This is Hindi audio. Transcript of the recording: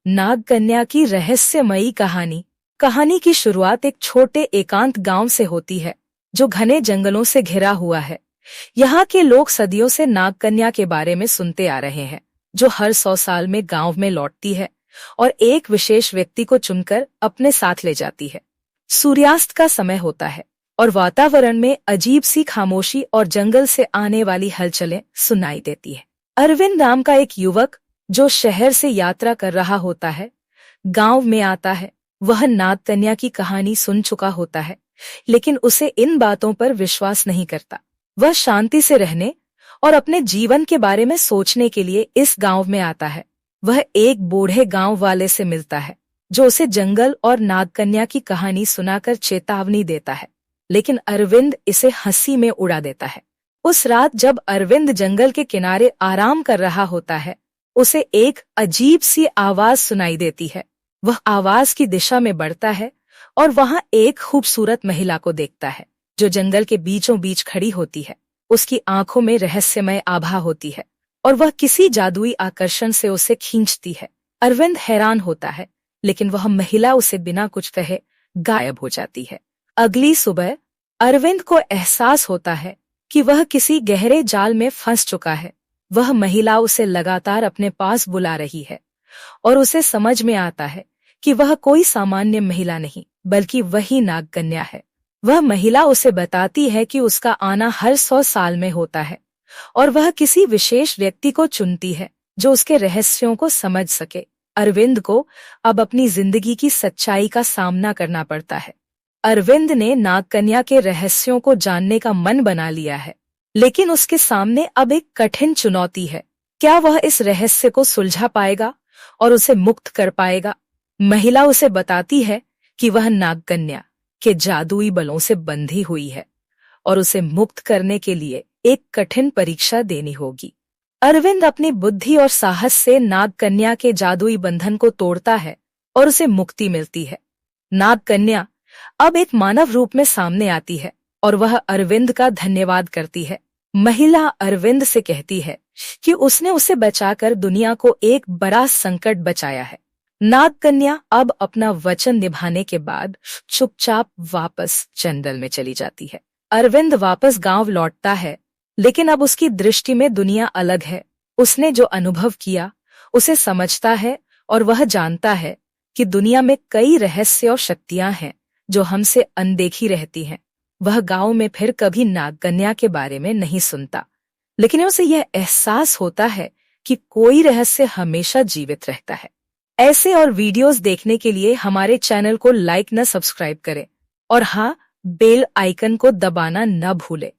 नागकन्या की रहस्यमयी कहानी। कहानी की शुरुआत एक छोटे एकांत गांव से होती है जो घने जंगलों से घिरा हुआ है। यहाँ के लोग सदियों से नागकन्या के बारे में सुनते आ रहे हैं, जो हर 100 साल में गांव में लौटती है और एक विशेष व्यक्ति को चुनकर अपने साथ ले जाती है। सूर्यास्त का समय होता है और वातावरण में अजीब सी खामोशी और जंगल से आने वाली हलचलें सुनाई देती है। अरविंद नाम का एक युवक जो शहर से यात्रा कर रहा होता है, गांव में आता है। वह नागकन्या की कहानी सुन चुका होता है, लेकिन उसे इन बातों पर विश्वास नहीं करता। वह शांति से रहने और अपने जीवन के बारे में सोचने के लिए इस गांव में आता है। वह एक बूढ़े गांव वाले से मिलता है जो उसे जंगल और नागकन्या की कहानी सुनाकर चेतावनी देता है, लेकिन अरविंद इसे हंसी में उड़ा देता है। उस रात जब अरविंद जंगल के किनारे आराम कर रहा होता है, उसे एक अजीब सी आवाज सुनाई देती है। वह आवाज की दिशा में बढ़ता है और वहां एक खूबसूरत महिला को देखता है जो जंगल के बीचों बीच खड़ी होती है। उसकी आंखों में रहस्यमय आभा होती है और वह किसी जादुई आकर्षण से उसे खींचती है। अरविंद हैरान होता है, लेकिन वह महिला उसे बिना कुछ कहे गायब हो जाती है। अगली सुबह अरविंद को एहसास होता है कि वह किसी गहरे जाल में फंस चुका है। वह महिला उसे लगातार अपने पास बुला रही है और उसे समझ में आता है कि वह कोई सामान्य महिला नहीं, बल्कि वही नागकन्या है। वह महिला उसे बताती है कि उसका आना हर 100 साल में होता है और वह किसी विशेष व्यक्ति को चुनती है जो उसके रहस्यों को समझ सके। अरविंद को अब अपनी जिंदगी की सच्चाई का सामना करना पड़ता है। अरविंद ने नागकन्या के रहस्यों को जानने का मन बना लिया है, लेकिन उसके सामने अब एक कठिन चुनौती है। क्या वह इस रहस्य को सुलझा पाएगा और उसे मुक्त कर पाएगा? महिला उसे बताती है कि वह नागकन्या के जादुई बलों से बंधी हुई है और उसे मुक्त करने के लिए एक कठिन परीक्षा देनी होगी। अरविंद अपनी बुद्धि और साहस से नागकन्या के जादुई बंधन को तोड़ता है और उसे मुक्ति मिलती है। नागकन्या अब एक मानव रूप में सामने आती है और वह अरविंद का धन्यवाद करती है। महिला अरविंद से कहती है कि उसने उसे बचाकर दुनिया को एक बड़ा संकट बचाया है। नागकन्या अब अपना वचन निभाने के बाद चुपचाप वापस जंगल में चली जाती है। अरविंद वापस गांव लौटता है, लेकिन अब उसकी दृष्टि में दुनिया अलग है। उसने जो अनुभव किया उसे समझता है और वह जानता है कि दुनिया में कई रहस्य और शक्तियां हैं जो हमसे अनदेखी रहती हैं। वह गांव में फिर कभी नागकन्या के बारे में नहीं सुनता, लेकिन उसे यह एहसास होता है कि कोई रहस्य हमेशा जीवित रहता है। ऐसे और वीडियोस देखने के लिए हमारे चैनल को लाइक न सब्सक्राइब करें और हाँ, बेल आइकन को दबाना न भूलें।